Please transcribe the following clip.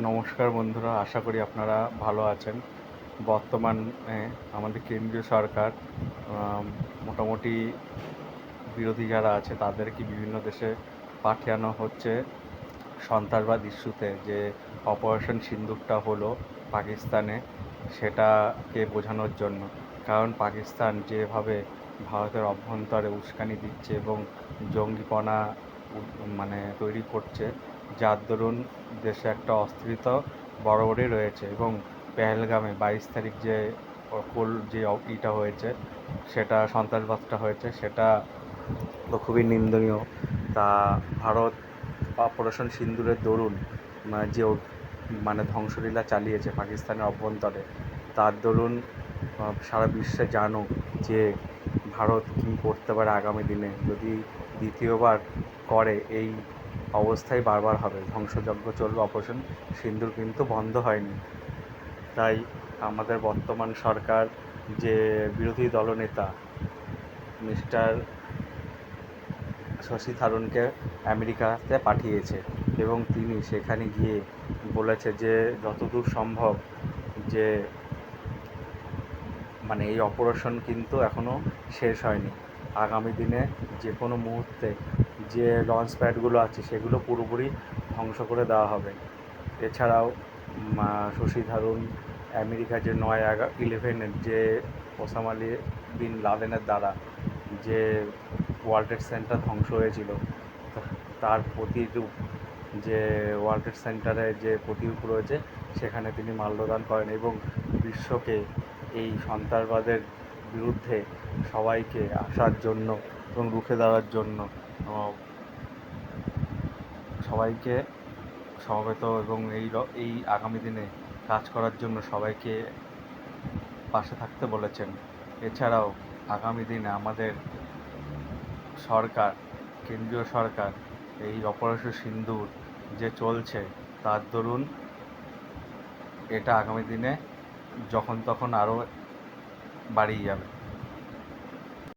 নমস্কার বন্ধুরা, আশা করি আপনারা ভালো আছেন। বর্তমানে আমাদের কেন্দ্রীয় সরকার মোটামুটি বিরোধী যারা আছে তাদেরকে বিভিন্ন দেশে পাঠানো হচ্ছে সন্ত্রাসবাদ ইস্যুতে। যে অপারেশন সিন্দুরটা হলো পাকিস্তানে, সেটাকে বোঝানোর জন্য। কারণ পাকিস্তান যেভাবে ভারতের অভ্যন্তরে উস্কানি দিচ্ছে এবং জঙ্গিপনা তৈরি করছে, যার দরুন দেশে একটা অস্থিরতা বরাবরই রয়েছে। এবং পেহেলগামে 22 তারিখ যে হয়েছে, সেটা সন্ত্রাসবাদটা হয়েছে, সেটা তো খুবই নিন্দনীয়। তা ভারত অপারেশন সিন্দুরের দরুন যে ধ্বংসলীলা চালিয়েছে পাকিস্তানের অভ্যন্তরে, তার দরুন সারা বিশ্বে জানুক যে ভারত কী করতে পারে আগামী দিনে। যদি দ্বিতীয়বার করে, এই অবস্থাই বারবার হবে, ধ্বংসযজ্ঞ চলবে। অপারেশন সিন্দুর কিন্তু বন্ধ হয়নি। তাই আমাদের বর্তমান সরকার যে বিরোধী দলনেতা মিস্টার শশী থারুরকে আমেরিকাতে পাঠিয়েছে, এবং তিনি সেখানে গিয়ে বলেছে যে যতদূর সম্ভব যে এই অপারেশন কিন্তু এখনও শেষ হয়নি। আগামী দিনে যে কোনো মুহূর্তে যে লঞ্চ প্যাডগুলো আছে সেগুলো পুরোপুরি ধ্বংস করে দেওয়া হবে। এছাড়াও শশী থারুর আমেরিকা যে 9/11 যে ওসামা বিন লাদেনের দ্বারা যে ওয়ার্ল্ড ট্রেড সেন্টার ধ্বংস হয়েছিল, তার প্রতিরূপ, যে ওয়ার্ল্ড ট্রেড সেন্টারে যে প্রতিরূপ রয়েছে, সেখানে তিনি মাল্যদান করেন এবং বিশ্বকে এই সন্ত্রাসবাদের বিরুদ্ধে সবাইকে আসার জন্য এবং রুখে দাঁড়ার জন্য সবাইকে সমবেত এবং এই আগামী দিনে কাজ করার জন্য সবাইকে পাশে থাকতে বলেছেন। এছাড়াও আগামী দিনে আমাদের সরকার, কেন্দ্রীয় সরকার, এই অপারেশন সিন্দুর যে চলছে, তার দরুন এটা আগামী দিনে যখন তখন আরও বাড়িয়ে যাবে।